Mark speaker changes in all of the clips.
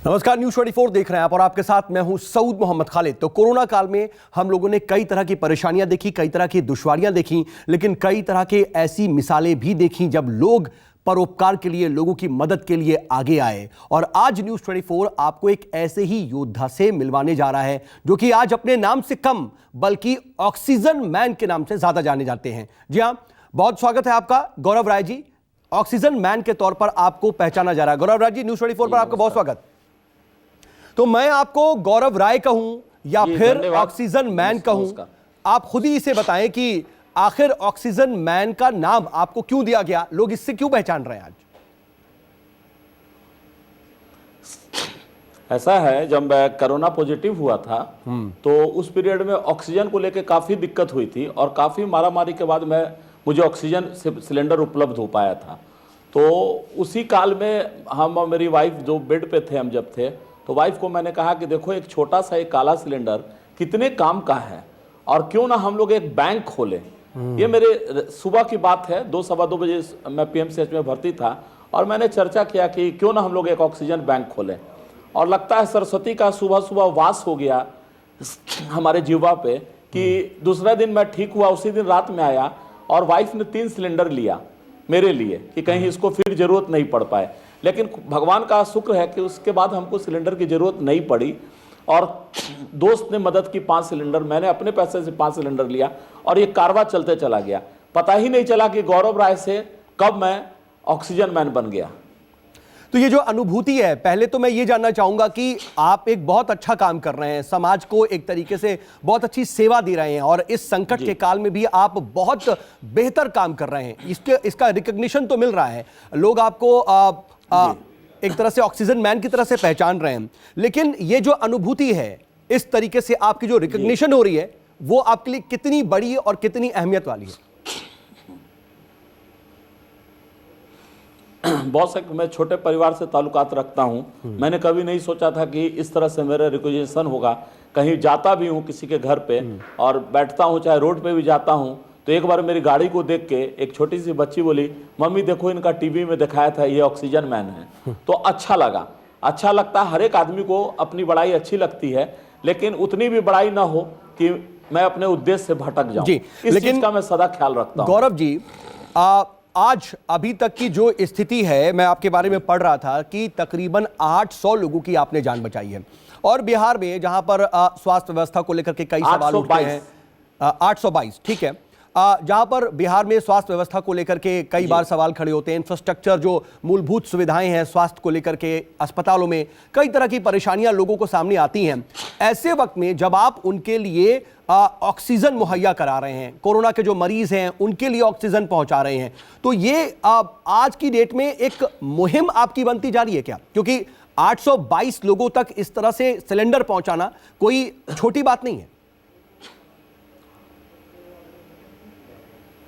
Speaker 1: नमस्कार, न्यूज़ 24 देख रहे हैं आप और आपके साथ मैं हूं सऊद मोहम्मद खालिद। तो कोरोना काल में हम लोगों ने कई तरह की परेशानियां देखी, कई तरह की दुश्वारियां देखी, लेकिन कई तरह के ऐसी मिसालें भी देखी जब लोग परोपकार के लिए, लोगों की मदद के लिए आगे आए। और आज न्यूज़ 24 आपको एक ऐसे ही योद्धा से मिलवाने जा रहा है जो कि आज अपने नाम से कम बल्कि ऑक्सीजन मैन के नाम से ज्यादा जाने जाते हैं। जी हाँ, बहुत स्वागत है आपका गौरव राय जी। ऑक्सीजन मैन के तौर पर आपको पहचाना जा रहा है। गौरव राय जी, न्यूज़ 24 पर आपका बहुत स्वागत। तो मैं आपको गौरव राय कहूं या फिर ऑक्सीजन मैन कहूं, आप खुद ही इसे बताएं कि आखिर ऑक्सीजन मैन का नाम आपको क्यों दिया गया, लोग इससे क्यों पहचान रहे हैं आज?
Speaker 2: ऐसा है, जब मैं कोरोना पॉजिटिव हुआ था तो उस पीरियड में ऑक्सीजन को लेकर काफ़ी दिक्कत हुई थी और काफ़ी मारामारी के बाद मुझे ऑक्सीजन सिलेंडर उपलब्ध हो पाया था। तो उसी काल में हम और मेरी वाइफ जो बेड पे थे, हम जब थे तो वाइफ को मैंने कहा कि देखो, एक छोटा सा एक काला सिलेंडर कितने काम का है और क्यों ना हम लोग एक बैंक खोलें। ये मेरे सुबह की बात है, 2-2:15 बजे मैं पीएमसीएच में भर्ती था और मैंने चर्चा किया कि क्यों ना हम लोग एक ऑक्सीजन बैंक खोलें। और लगता है सरस्वती का सुबह सुबह वास हो गया हमारे जीवा पे कि दूसरा दिन मैं ठीक हुआ, उसी दिन रात में आया और वाइफ ने 3 सिलेंडर लिया मेरे लिए कि कहीं इसको फिर जरूरत नहीं पड़ पाए। लेकिन भगवान का शुक्र है कि उसके बाद हमको सिलेंडर की जरूरत नहीं पड़ी और दोस्त ने मदद की 5 सिलेंडर, मैंने अपने पैसे से 5 सिलेंडर लिया और ये कारवा चलते चला गया। पता ही नहीं चला कि गौरव राय से कब मैं ऑक्सीजन मैन बन गया।
Speaker 1: तो ये जो अनुभूति है, पहले तो मैं ये जानना चाहूंगा कि आप एक बहुत अच्छा काम कर रहे हैं, समाज को एक तरीके से बहुत अच्छी सेवा दे रहे हैं और इस संकट के काल में भी आप बहुत बेहतर काम कर रहे हैं। इसका रिकॉग्निशन तो मिल रहा है, लोग आपको एक तरह से ऑक्सीजन मैन की तरह से पहचान रहे हैं। लेकिन ये जो अनुभूति है, इस तरीके से आपकी जो रिकॉग्निशन हो रही है, वो आपके लिए कितनी बड़ी और कितनी अहमियत वाली है?
Speaker 2: बहुत से मैं छोटे परिवार से ताल्लुकात रखता हूं। मैंने कभी नहीं सोचा था कि इस तरह से मेरा रिकॉग्निशन होगा। कहीं जाता भी हूं किसी के घर पे और बैठता हूं, चाहे रोड पे भी जाता हूं, तो एक बार मेरी गाड़ी को देख के एक छोटी सी बच्ची बोली, मम्मी देखो, इनका टीवी में दिखाया था, ये ऑक्सीजन मैन है। तो अच्छा लगा। अच्छा लगता है, हर एक आदमी को अपनी बड़ाई अच्छी लगती है, लेकिन उतनी भी बड़ाई ना हो कि मैं अपने उद्देश्य से भटक जाऊं। इस चीज का मैं सदा ख्याल रखता हूं।
Speaker 1: गौरव जी, आज अभी तक की जो स्थिति है, मैं आपके बारे में पढ़ रहा था कि तकरीबन 800 लोगों की आपने जान बचाई है। और बिहार में जहां पर स्वास्थ्य व्यवस्था को लेकर के कई सवाल उठते हैं, 822, ठीक है, जहां पर बिहार में स्वास्थ्य व्यवस्था को लेकर के कई बार सवाल खड़े होते हैं, इंफ्रास्ट्रक्चर, जो मूलभूत सुविधाएं हैं स्वास्थ्य को लेकर के, अस्पतालों में कई तरह की परेशानियां लोगों को सामने आती हैं। ऐसे वक्त में जब आप उनके लिए ऑक्सीजन मुहैया करा रहे हैं, कोरोना के जो मरीज हैं उनके लिए ऑक्सीजन पहुंचा रहे हैं, तो ये आज की डेट में एक मुहिम आपकी बनती जा रही है क्या? क्योंकि 822 लोगों तक इस तरह से सिलेंडर पहुंचाना कोई छोटी बात नहीं है।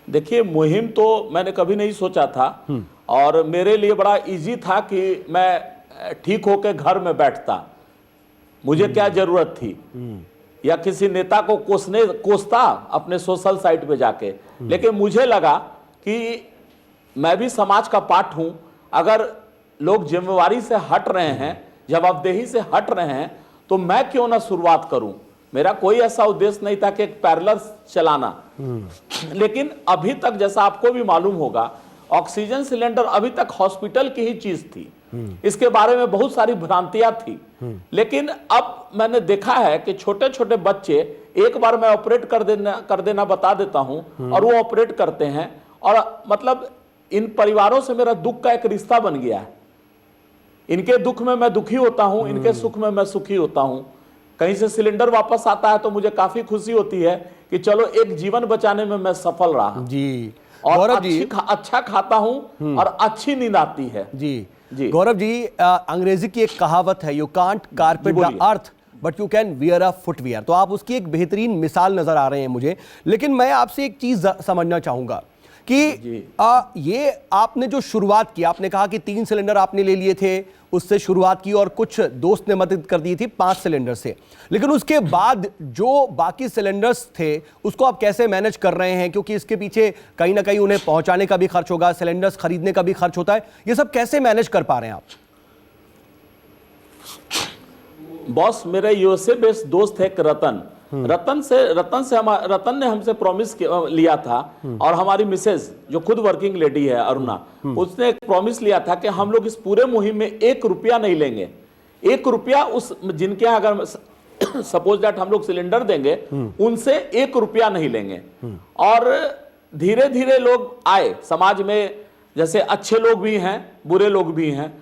Speaker 2: देखिए, मुहिम तो मैंने कभी नहीं सोचा था और मेरे लिए बड़ा इजी था कि मैं ठीक होकर घर में बैठता। मुझे क्या जरूरत थी या किसी नेता को कोसता अपने सोशल साइट पे जाके। लेकिन मुझे लगा कि मैं भी समाज का पार्ट हूं। अगर लोग जिम्मेवारी से हट रहे हैं, जवाबदेही से हट रहे हैं, तो मैं क्यों ना शुरुआत करूं। मेरा कोई ऐसा उद्देश्य नहीं था कि एक पैरेलल चलाना। लेकिन अभी तक, जैसा आपको भी मालूम होगा, ऑक्सीजन सिलेंडर अभी तक हॉस्पिटल की ही चीज थी। इसके बारे में बहुत सारी भ्रांतियां थी। लेकिन अब मैंने देखा है कि छोटे छोटे बच्चे, एक बार मैं ऑपरेट कर देना बता देता हूं और वो ऑपरेट करते हैं। और मतलब इन परिवारों से मेरा दुख का एक रिश्ता बन गया है। इनके दुख में मैं दुखी होता हूं, इनके सुख में मैं सुखी होता हूं। कहीं से सिलेंडर वापस आता है तो मुझे काफी खुशी होती है कि चलो, एक जीवन बचाने में मैं सफल रहा
Speaker 1: जी।
Speaker 2: और अच्छा खाता हूं और अच्छी नींद आती है।
Speaker 1: जी गौरव जी, अंग्रेजी की एक कहावत है, you can't carpet the earth but you can wear a footwear. तो आप उसकी एक बेहतरीन मिसाल नजर आ रहे हैं मुझे। लेकिन मैं आपसे एक चीज समझना चाहूंगा कि ये आपने जो शुरुआत की, आपने कहा कि 3 सिलेंडर आपने ले लिए थे, उससे शुरुआत की और कुछ दोस्त ने मदद कर दी थी 5 सिलेंडर से। लेकिन उसके बाद जो बाकी सिलेंडर्स थे उसको आप कैसे मैनेज कर रहे हैं? क्योंकि इसके पीछे कहीं ना कहीं उन्हें पहुंचाने का भी खर्च होगा, सिलेंडर्स खरीदने का भी खर्च होता है। ये सब कैसे मैनेज कर पा रहे हैं आप?
Speaker 2: बॉस, मेरे यूएसए बेस्ड दोस्त है एक रतन। रतन ने हमसे प्रॉमिस लिया था, और हमारी मिसेज जो खुद वर्किंग लेडी है अरुणा, उसने एक प्रॉमिस लिया था कि हम लोग इस पूरे मुहिम में 1 रुपया नहीं लेंगे। 1 रुपया उस जिनके यहाँ अगर सपोज दैट हम लोग सिलेंडर देंगे, उनसे 1 रुपया नहीं लेंगे। और धीरे धीरे लोग आए समाज में, जैसे अच्छे लोग भी हैं, बुरे लोग भी हैं।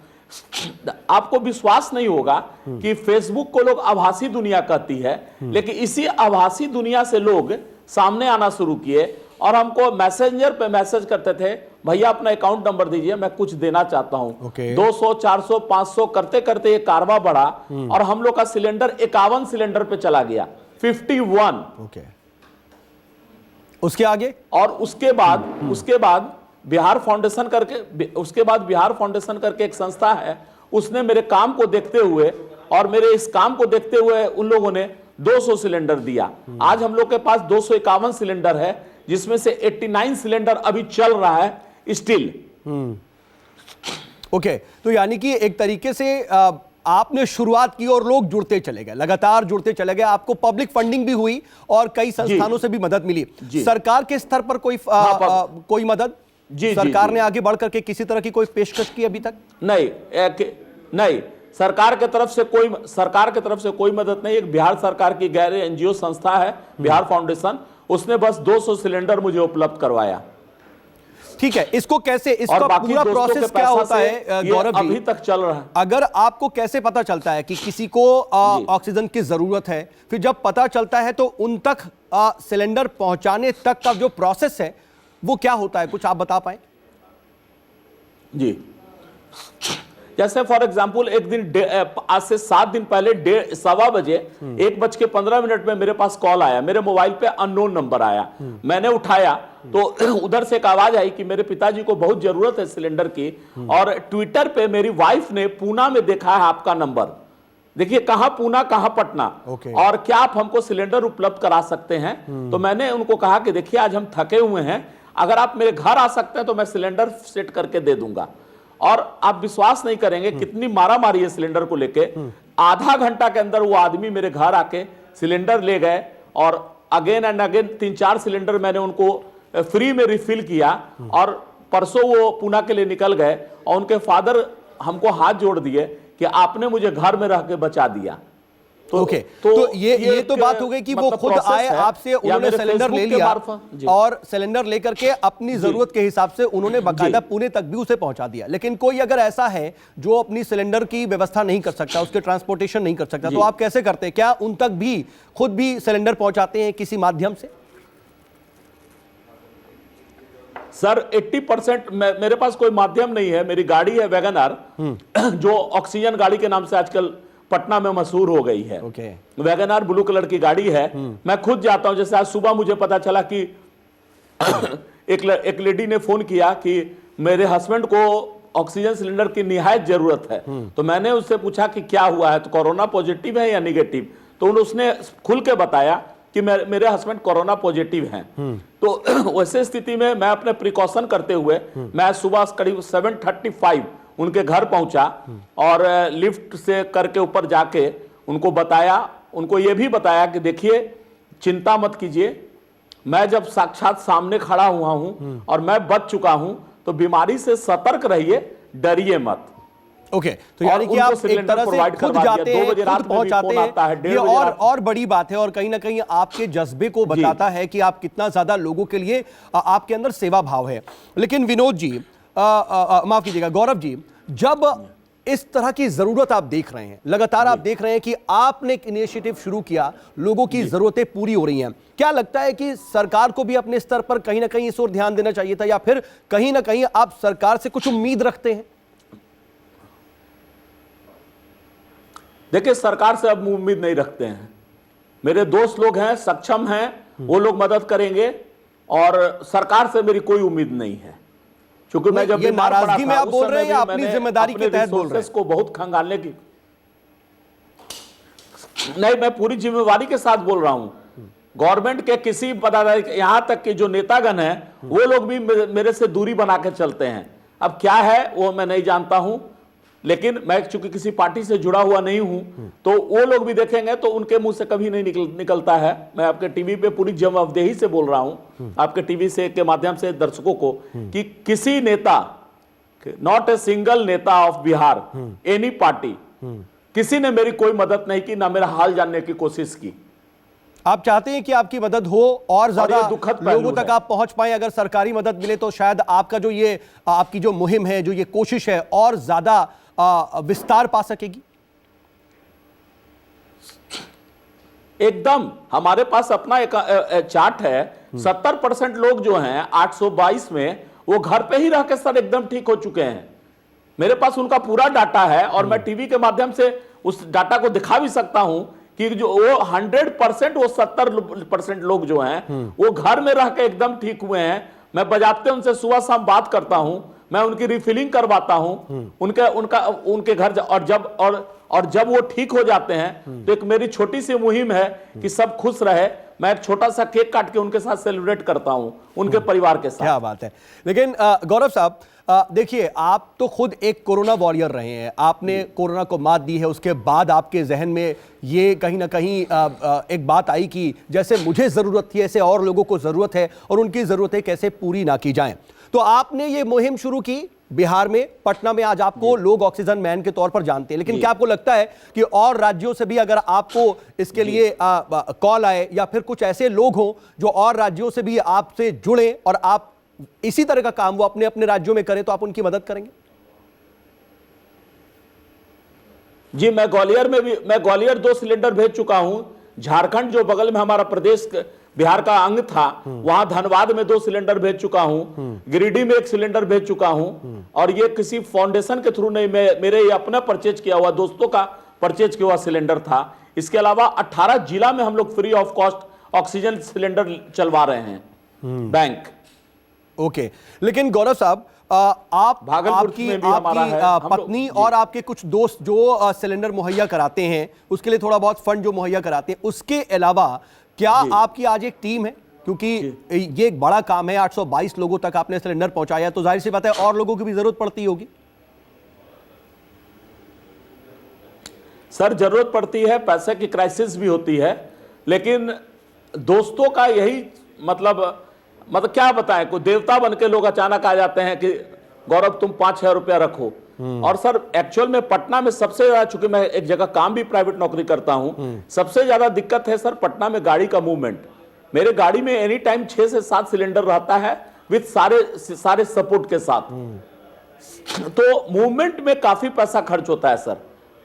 Speaker 2: आपको विश्वास नहीं होगा कि फेसबुक को लोग आभासी दुनिया कहती है, लेकिन इसी आभासी दुनिया से लोग सामने आना शुरू किए और हमको मैसेंजर पे मैसेज करते थे, भैया अपना अकाउंट नंबर दीजिए, मैं कुछ देना चाहता हूं। 200, 400, 500 करते करते ये कारवा बढ़ा और हम लोग का सिलेंडर 51 सिलेंडर पे चला गया, 51।
Speaker 1: उसके आगे और
Speaker 2: उसके बाद बिहार फाउंडेशन करके एक संस्था है, उसने मेरे काम को देखते हुए और मेरे इस काम को देखते हुए उन लोगों ने 200 सिलेंडर दिया। आज हम लोग के पास 251 सिलेंडर है, जिसमें से 89 सिलेंडर अभी चल रहा है स्टिल।
Speaker 1: ओके, तो यानी कि एक तरीके से आपने शुरुआत की और लोग जुड़ते चले गए, लगातार जुड़ते चले गए, आपको पब्लिक फंडिंग भी हुई और कई संस्थानों से भी मदद मिली। सरकार के स्तर पर कोई मदद सरकार ने आगे बढ़ करके किसी तरह की कोई पेशकश की अभी तक?
Speaker 2: नहीं, सरकार के तरफ से कोई मदद नहीं। एक बिहार सरकार की गैर एनजीओ संस्था है बिहार फाउंडेशन, उसने बस 200 सिलेंडर मुझे उपलब्ध करवाया।
Speaker 1: ठीक है, इसका पूरा प्रोसेस क्या होता है गौरव जी?
Speaker 2: अभी तक चल रहा है।
Speaker 1: अगर आपको कैसे पता चलता है कि किसी को ऑक्सीजन की जरूरत है, फिर जब पता चलता है तो उन तक सिलेंडर पहुंचाने तक का जो प्रोसेस है वो क्या होता है, कुछ आप बता पाए?
Speaker 2: जी, जैसे फॉर एग्जांपल एक दिन आज से 7 दिन पहले 1:15 बजे 1:15 में मेरे पास कॉल आया, मेरे मोबाइल पे अननोन नंबर आया। मैंने उठाया तो उधर से एक आवाज आई कि मेरे पिताजी को बहुत जरूरत है सिलेंडर की, और ट्विटर पे मेरी वाइफ ने पूना में देखा है आपका नंबर, देखिए कहां पूना कहां पटना, और क्या आप हमको सिलेंडर उपलब्ध करा सकते हैं? तो मैंने उनको कहा कि देखिए आज हम थके हुए हैं, अगर आप मेरे घर आ सकते हैं तो मैं सिलेंडर सेट करके दे दूंगा। और आप विश्वास नहीं करेंगे कितनी मारामारी है सिलेंडर को लेके। आधा घंटा के अंदर वो आदमी मेरे घर आके सिलेंडर ले गए, और अगेन एंड अगेन 3-4 सिलेंडर मैंने उनको फ्री में रिफिल किया, और परसों वो पूना के लिए निकल गए, और उनके फादर हमको हाथ जोड़ दिए कि आपने मुझे घर में रह के बचा दिया।
Speaker 1: तो ये तो बात हो गई कि वो खुद आए आपसे, उन्होंने सिलेंडर ले लिया और सिलेंडर लेकर के अपनी जरूरत के हिसाब से उन्होंने बाकायदा पुणे तक भी उसे पहुंचा दिया। लेकिन कोई अगर ऐसा है जो अपनी सिलेंडर की व्यवस्था नहीं कर सकता, उसके ट्रांसपोर्टेशन नहीं कर सकता, तो आप कैसे करते हैं? क्या उन तक भी खुद भी सिलेंडर पहुंचाते हैं किसी माध्यम से?
Speaker 2: सर 80% मेरे पास कोई माध्यम नहीं है। मेरी गाड़ी है वैगनआर, जो ऑक्सीजन गाड़ी के नाम से आजकल पटना में मशहूर हो गई है। वैगनआर ब्लू कलर की गाड़ी है, मैं खुद जाता हूं। जैसे आज सुबह मुझे पता चला कि एक लेडी ने फोन किया कि मेरे हस्बैंड को ऑक्सीजन सिलेंडर की निहायत जरूरत है। तो मैंने उससे पूछा कि क्या हुआ है, तो कोरोना पॉजिटिव है या निगेटिव? तो उसने खुल के बताया कि मेरे हस्बैंड कोरोना पॉजिटिव हैं। तो वैसे स्थिति में मैं अपने प्रिकॉशन करते हुए मैं सुबह करीब 7:35 उनके घर पहुंचा, और लिफ्ट से करके ऊपर जाके उनको बताया, उनको यह भी बताया कि देखिए चिंता मत कीजिए, मैं जब साक्षात सामने खड़ा हुआ हूं और मैं बच चुका हूं, तो बीमारी से सतर्क रहिए, डरिए मत।
Speaker 1: तो यानी कि आप एक तरह से खुद जाते हैं, खुद पहुंचाते हैं, ये और बड़ी बात है, और कहीं ना कहीं आपके जज्बे को बताता है कि आप कितना ज्यादा लोगों के लिए आपके अंदर सेवा भाव है। लेकिन विनोद जी, माफ कीजिएगा गौरव जी, जब इस तरह की जरूरत आप देख रहे हैं, लगातार आप देख रहे हैं कि आपने एक इनिशिएटिव शुरू किया, लोगों की जरूरतें पूरी हो रही हैं, क्या लगता है कि सरकार को भी अपने स्तर पर कहीं ना कहीं इस ओर ध्यान देना चाहिए था, या फिर कहीं ना कहीं आप सरकार से कुछ उम्मीद रखते हैं?
Speaker 2: देखिए, सरकार से अब उम्मीद नहीं रखते हैं। मेरे दोस्त लोग हैं, सक्षम हैं, वो लोग मदद करेंगे, और सरकार से मेरी कोई उम्मीद नहीं है। क्योंकि मैं जब
Speaker 1: नाराजगी में आप बोल रहे हैं या अपनी जिम्मेदारी के तहत बोल रहे हैं?
Speaker 2: को बहुत खंगालने की नहीं, मैं पूरी जिम्मेवारी के साथ बोल रहा हूं। गवर्नमेंट के किसी पदाधिकारी, यहां तक कि जो नेतागण हैं, वो लोग भी मेरे से दूरी बना के चलते हैं। अब क्या है वो मैं नहीं जानता हूं, लेकिन मैं चूंकि किसी पार्टी से जुड़ा हुआ नहीं हूं, तो वो लोग भी देखेंगे तो उनके मुंह से कभी नहीं निकलता है। मैं आपके टीवी पे पूरी जवाबदेही से बोल रहा हूं, आपके टीवी से के माध्यम से दर्शकों को, कि किसी नेता, नॉट ए सिंगल नेता ऑफ बिहार, एनी पार्टी, किसी ने मेरी कोई मदद नहीं की, ना मेरा हाल जानने की कोशिश की।
Speaker 1: आप चाहते हैं कि आपकी मदद हो और ज्यादा
Speaker 2: ये दुखद पहलू
Speaker 1: लोगों तक
Speaker 2: है।
Speaker 1: आप पहुंच पाए, अगर सरकारी मदद मिले तो शायद आपका जो ये आपकी जो मुहिम है, जो ये कोशिश है, और ज्यादा विस्तार पा सकेगी।
Speaker 2: एकदम हमारे पास अपना एक चार्ट है। 70% लोग जो हैं 822 में, वो घर पे ही रह के सर एकदम ठीक हो चुके हैं। मेरे पास उनका पूरा डाटा है और मैं टीवी के माध्यम से उस डाटा को दिखा भी सकता हूं कि जो वो 100%, वो 70% लोग जो हैं वो घर में रह के एकदम ठीक हुए हैं। मैं बजाते उनसे सुबह शाम बात करता हूं, मैं उनकी रिफिलिंग करवाता हूं, उनके घर, और जब वो ठीक हो जाते हैं तो एक मेरी छोटी सी मुहिम है कि सब खुश रहे। मैं एक छोटा सा केक काट के उनके साथ सेलिब्रेट करता हूं, उनके परिवार के साथ।
Speaker 1: क्या बात है। लेकिन गौरव साहब, देखिए, आप तो खुद एक कोरोना वॉरियर रहे हैं, आपने कोरोना को मात दी है। उसके बाद आपके जहन में ये कहीं ना कहीं एक बात आई कि जैसे मुझे ज़रूरत थी ऐसे और लोगों को ज़रूरत है, और उनकी ज़रूरतें कैसे पूरी ना की जाएं। तो आपने ये मुहिम शुरू की बिहार में, पटना में। आज आपको लोग ऑक्सीजन मैन के तौर पर जानते हैं, लेकिन क्या आपको लगता है कि और राज्यों से भी अगर आपको इसके लिए कॉल आए, या फिर कुछ ऐसे लोग हों जो और राज्यों से भी आपसे जुड़े और आप इसी तरह का काम वो अपने अपने राज्यों में करें, तो आप उनकी मदद करेंगे?
Speaker 2: जी, मैं ग्वालियर 2 सिलेंडर भेज चुका हूं। झारखंड जो बगल में हमारा प्रदेश बिहार का अंग था, वहां धनबाद में 2 सिलेंडर भेज चुका हूं, गिरिडीह में 1 सिलेंडर भेज चुका हूं। और ये किसी फाउंडेशन के थ्रू नहीं, मेरे ये अपना परचेज किया हुआ, दोस्तों का परचेज किया हुआ सिलेंडर था। इसके अलावा 18 जिला में हम लोग free of cost oxygen cylinder चलवा रहे हैं, बैंक।
Speaker 1: ओके, लेकिन गौरव साहब, आपकी पत्नी और आपके कुछ दोस्त जो सिलेंडर मुहैया कराते हैं, उसके लिए थोड़ा बहुत फंड जो मुहैया कराते हैं, उसके अलावा क्या आपकी आज एक टीम है? क्योंकि ये एक बड़ा काम है, 822 लोगों तक आपने सिलेंडर पहुंचाया, तो जाहिर सी बात है और लोगों की भी जरूरत पड़ती होगी।
Speaker 2: सर, जरूरत पड़ती है, पैसे की क्राइसिस भी होती है, लेकिन दोस्तों का यही मतलब क्या बताएं, कोई देवता बन के लोग अचानक आ जाते हैं कि गौरव तुम 5,000 रुपया रखो। और सर, एक्चुअल में पटना में सबसे ज्यादा, चूंकि मैं एक जगह काम भी प्राइवेट नौकरी करता हूं, सबसे ज्यादा दिक्कत है सर पटना में गाड़ी का मूवमेंट। मेरे गाड़ी में एनी टाइम 6 से 7 सिलेंडर रहता है, विद सारे सपोर्ट के साथ। तो मूवमेंट में काफी पैसा खर्च होता है सर।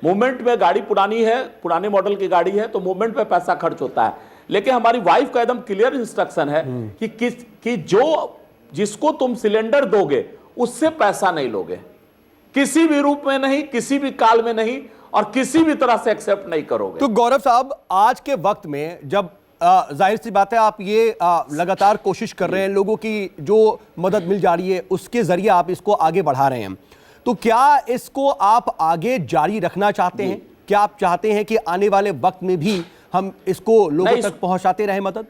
Speaker 2: मूवमेंट में गाड़ी पुरानी है, पुराने मॉडल की गाड़ी है, तो मूवमेंट में पैसा खर्च होता है। लेकिन हमारी वाइफ का एकदम क्लियर इंस्ट्रक्शन है कि जिसको तुम सिलेंडर दोगे उससे पैसा नहीं लोगे, किसी भी रूप में नहीं, किसी भी काल में नहीं, और किसी भी तरह से एक्सेप्ट नहीं करोगे।
Speaker 1: तो गौरव साहब, आज के वक्त में जब जाहिर सी बात है आप ये लगातार कोशिश कर रहे हैं, लोगों की जो मदद मिल जा रही है उसके जरिए आप इसको आगे बढ़ा रहे हैं, तो क्या इसको आप आगे जारी रखना चाहते हैं? क्या आप चाहते हैं कि आने वाले वक्त में भी हम इसको लोगों तक पहुंचाते रहे मदद?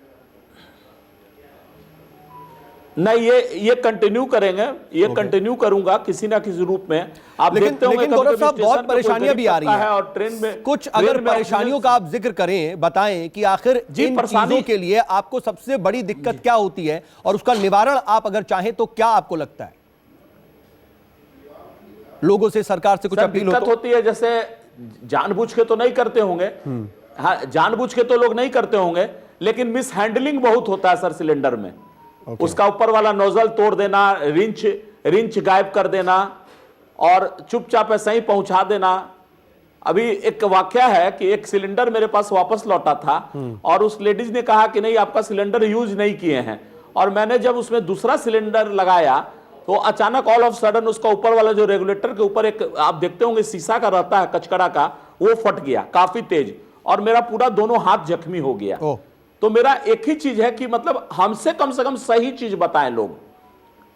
Speaker 2: नहीं, ये कंटिन्यू करेंगे, ये कंटिन्यू करूंगा किसी ना किसी रूप में। आप देखते होंगे
Speaker 1: लेकिन गौरव साहब, बहुत परेशानियां भी आ रही हैं,
Speaker 2: और ट्रेन में
Speaker 1: कुछ अगर परेशानियों का आप जिक्र करें, बताएं कि आखिर इन चीजों के लिए आपको सबसे बड़ी दिक्कत क्या होती है, और उसका निवारण आप अगर चाहें तो क्या आपको लगता है? लोगों से, सरकार से कुछ अपील
Speaker 2: होती है, जैसे जानबूझ के तो नहीं करते होंगे, हाँ, जानबूझ के तो लोग नहीं करते होंगे, लेकिन मिस हैंडलिंग बहुत होता है सर सिलेंडर में। उसका ऊपर वाला नोजल तोड़ देना, रिंच गायब कर देना, और चुपचाप ऐसे ही पहुंचा देना। अभी एक वाकया है कि एक सिलेंडर मेरे पास वापस लौटा था, और उस लेडीज ने कहा कि नहीं, आपका सिलेंडर यूज नहीं किए हैं। और मैंने जब उसमें दूसरा सिलेंडर लगाया तो अचानक ऑल ऑफ सडन उसका ऊपर वाला जो रेगुलेटर के ऊपर एक, आप देखते होंगे शीशा का रहता है कचकड़ा का, वो फट गया काफी तेज, और मेरा पूरा दोनों हाथ जख्मी हो गया। तो मेरा एक ही चीज है कि मतलब हमसे कम से कम सही चीज बताएं लोग।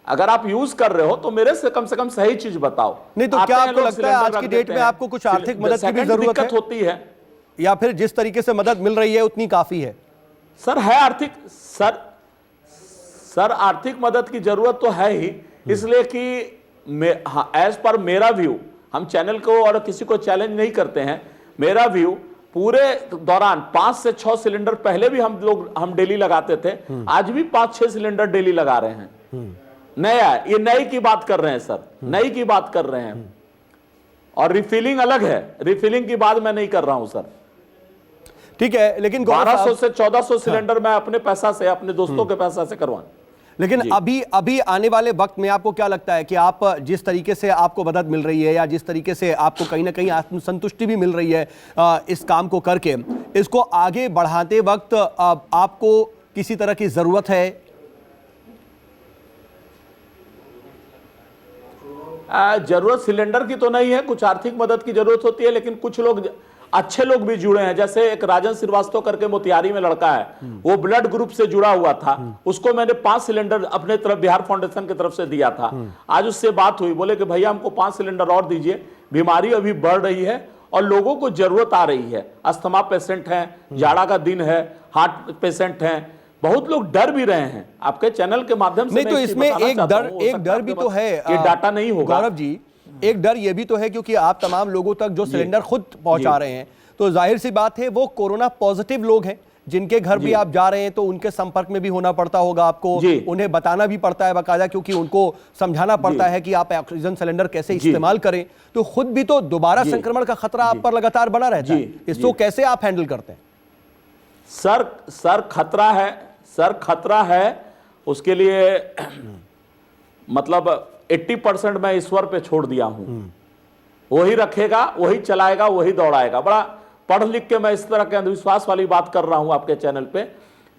Speaker 2: अगर आप यूज कर रहे हो तो मेरे से कम सही चीज बताओ।
Speaker 1: नहीं तो क्या आपको लगता है आज की डेट में आपको कुछ आर्थिक मदद की भी जरूरत
Speaker 2: होती है,
Speaker 1: या फिर जिस तरीके से मदद मिल रही है उतनी काफी है?
Speaker 2: सर है आर्थिक, सर आर्थिक मदद की जरूरत तो है ही, इसलिए कि एज पर मेरा व्यू, हम चैनल को और किसी को चैलेंज नहीं करते हैं। मेरा व्यू पूरे दौरान 5 से 6 सिलेंडर पहले भी हम डेली लगाते थे, आज भी 5-6 सिलेंडर डेली लगा रहे हैं। नया, ये नई की बात कर रहे हैं सर, नई की बात कर रहे हैं। और रिफिलिंग अलग है, रिफिलिंग की बात मैं नहीं कर रहा हूं सर।
Speaker 1: ठीक है, लेकिन
Speaker 2: 1200 से 1400 सिलेंडर मैं अपने पैसा से, अपने दोस्तों के पैसा से करवाऊं।
Speaker 1: लेकिन अभी आने वाले वक्त में आपको क्या लगता है कि आप जिस तरीके से आपको मदद मिल रही है या जिस तरीके से आपको कहीं ना कहीं आत्मसंतुष्टि भी मिल रही है इस काम को करके, इसको आगे बढ़ाते वक्त आपको किसी तरह की जरूरत है?
Speaker 2: जरूरत सिलेंडर की तो नहीं है, कुछ आर्थिक मदद की जरूरत होती है, लेकिन कुछ लोग अच्छे लोग भी जुड़े हैं। जैसे एक राजन श्रीवास्तव करके मोतिहारी में लड़का है, वो ब्लड ग्रुप से जुड़ा हुआ था, उसको मैंने 5 सिलेंडर अपने तरफ बिहार फाउंडेशन की तरफ से दिया था। आज उससे बात हुई, बोले कि भैया हमको 5 सिलेंडर और दीजिए, बीमारी अभी बढ़ रही है और लोगों को जरूरत आ रही है। अस्थमा पेशेंट हैं, जाड़ा का दिन है, हार्ट पेशेंट हैं, बहुत लोग डर भी रहे हैं। आपके चैनल के माध्यम से
Speaker 1: नहीं, तो इसमें एक डर भी तो है,
Speaker 2: ये डाटा नहीं होगा
Speaker 1: गौरव जी, एक डर ये भी तो है क्योंकि आप तमाम लोगों तक जो सिलेंडर खुद पहुंचा रहे हैं, तो जाहिर सी बात है वो कोरोना पॉजिटिव लोग हैं जिनके घर भी आप जा रहे हैं, तो उनके संपर्क में भी होना पड़ता होगा आपको, उन्हें बताना भी पड़ता है बाकायदा, क्योंकि उनको समझाना पड़ता है कि आप ऑक्सीजन सिलेंडर कैसे इस्तेमाल करें। तो खुद भी तो दोबारा संक्रमण का खतरा आप पर लगातार बना रहता है, इसको कैसे आप हैंडल करते हैं?
Speaker 2: सर खतरा है, उसके लिए मतलब 80% मैं ईश्वर पे छोड़ दिया हूं। वही रखेगा, वही चलाएगा, वही दौड़ाएगा। बड़ा पढ़ लिख के मैं इस तरह के अंधविश्वास वाली बात कर रहा हूं आपके चैनल पे,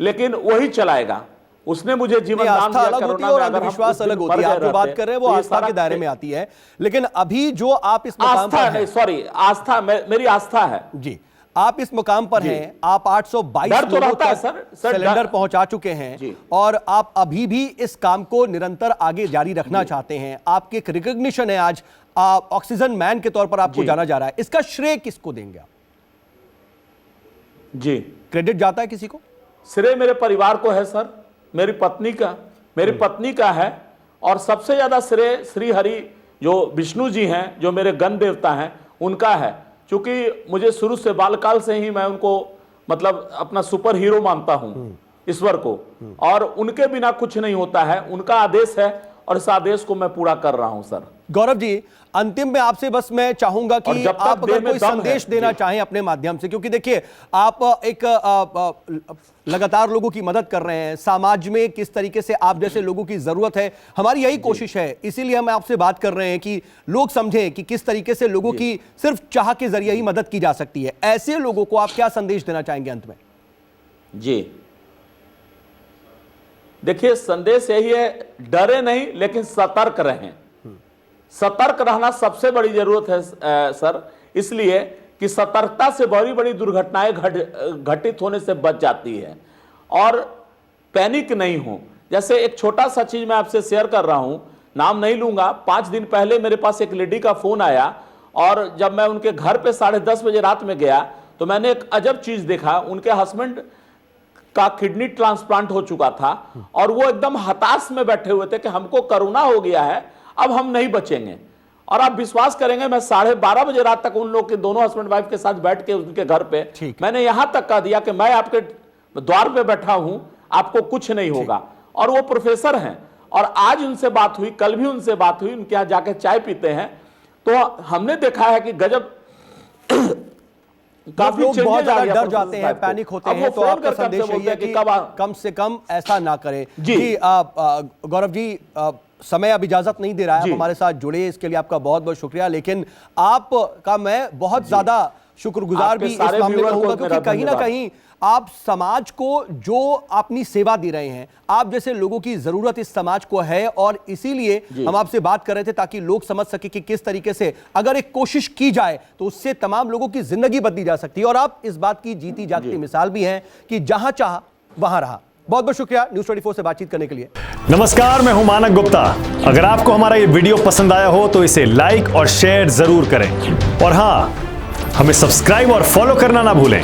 Speaker 2: लेकिन वही चलाएगा। उसने मुझे जीवन दान दिया।
Speaker 1: अलग होती है और अंधविश्वास अलग होती है। आप जो बात कर रहे हैं वो आस्था के दायरे में आती है, लेकिन अभी जो आप इस मुकाम पर हैं,
Speaker 2: सॉरी आस्था, मेरी आस्था है
Speaker 1: जी, आप इस मुकाम पर हैं, आप 822 लोगों तक सिलेंडर पहुंचा चुके हैं और आप अभी भी इस काम को निरंतर आगे जारी रखना चाहते हैं। आपकी एक रिकॉग्निशन है, आज ऑक्सीजन मैन के तौर पर आपको जाना जा रहा है। इसका श्रेय किसको देंगे आप?
Speaker 2: जी,
Speaker 1: क्रेडिट जाता है किसी को?
Speaker 2: श्रेय मेरे परिवार को है सर, मेरी पत्नी का है, और सबसे ज्यादा श्रेय श्री हरि जो विष्णु जी हैं, जो मेरे गण देवता हैं, उनका है। क्योंकि मुझे शुरू से बालकाल से ही मैं उनको मतलब अपना सुपर हीरो मानता हूं, ईश्वर को, और उनके बिना कुछ नहीं होता है। उनका आदेश है और इस आदेश को मैं पूरा कर रहा हूं सर।
Speaker 1: गौरव जी, अंतिम में आपसे बस मैं चाहूंगा कि आप अगर कोई संदेश देना चाहें अपने माध्यम से, क्योंकि देखिए आप एक लगातार लोगों की मदद कर रहे हैं, समाज में किस तरीके से आप जैसे लोगों की जरूरत है, हमारी यही कोशिश है, इसीलिए हम आपसे बात कर रहे हैं कि लोग समझें कि किस तरीके से लोगों की सिर्फ चाह के जरिए ही मदद की जा सकती है। ऐसे लोगों को आप क्या संदेश देना चाहेंगे अंत में? जी
Speaker 2: देखिए, संदेश यही है, डरे नहीं लेकिन सतर्क रहें। सतर्क रहना सबसे बड़ी जरूरत है सर, इसलिए कि सतर्कता से बड़ी बड़ी दुर्घटनाएं घटित होने से बच जाती है। और पैनिक नहीं हो। जैसे एक छोटा सा चीज मैं आपसे शेयर कर रहा हूं, नाम नहीं लूंगा। 5 दिन पहले मेरे पास एक लेडी का फोन आया, और जब मैं उनके घर पे 10:30 बजे रात में गया तो मैंने एक अजब चीज देखा। उनके हस्बैंड का किडनी ट्रांसप्लांट हो चुका था और वो एकदम हताश में बैठे हुए थे कि हमको कोरोना हो गया है, अब हम नहीं बचेंगे। और आप विश्वास करेंगे, मैं 12:30 बजे रात तक उन लोग के दोनों हस्बैंड वाइफ के साथ बैठ के उनके घर पे मैंने यहां तक कह दिया कि मैं आपके द्वार पे बैठा हूं, आपको कुछ नहीं होगा। और वो प्रोफेसर हैं, और आज उनसे बात हुई, कल भी उनसे बात हुई, उनके यहां जाके चाय पीते हैं, तो हमने देखा है कि गजब
Speaker 1: काफी लोग बहुत ज्यादा डर जाते हैं, पैनिक होते हैं। तो आपका संदेश यही है कि कम से कम ऐसा ना करें। जी गौरव जी, समय अब इजाजत नहीं दे रहा है, आप हमारे साथ जुड़े, इसके लिए आपका बहुत बहुत शुक्रिया। लेकिन आपका मैं बहुत ज्यादा शुक्रगुजार भी इस मामले में होगा, क्योंकि कहीं ना कहीं आप समाज को जो अपनी सेवा दे रहे हैं, आप जैसे लोगों की जरूरत इस समाज को है, और इसीलिए हम आपसे बात कर रहे थे ताकि लोग समझ सके कि किस तरीके से अगर एक कोशिश की जाए तो उससे तमाम लोगों की जिंदगी बदली जा सकती है। और आप इस बात की जीती जागती मिसाल भी हैं कि जहां चाह वहां रहा। बहुत बहुत शुक्रिया न्यूज़ 24 से बातचीत करने के लिए।
Speaker 3: नमस्कार, मैं हूं मानक गुप्ता। अगर आपको हमारा ये वीडियो पसंद आया हो तो इसे लाइक और शेयर जरूर करें, और हां, हमें सब्सक्राइब और फॉलो करना ना भूलें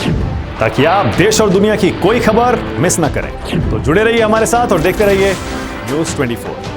Speaker 3: ताकि आप देश और दुनिया की कोई खबर मिस ना करें। तो जुड़े रहिए हमारे साथ और देखते रहिए न्यूज़ 24।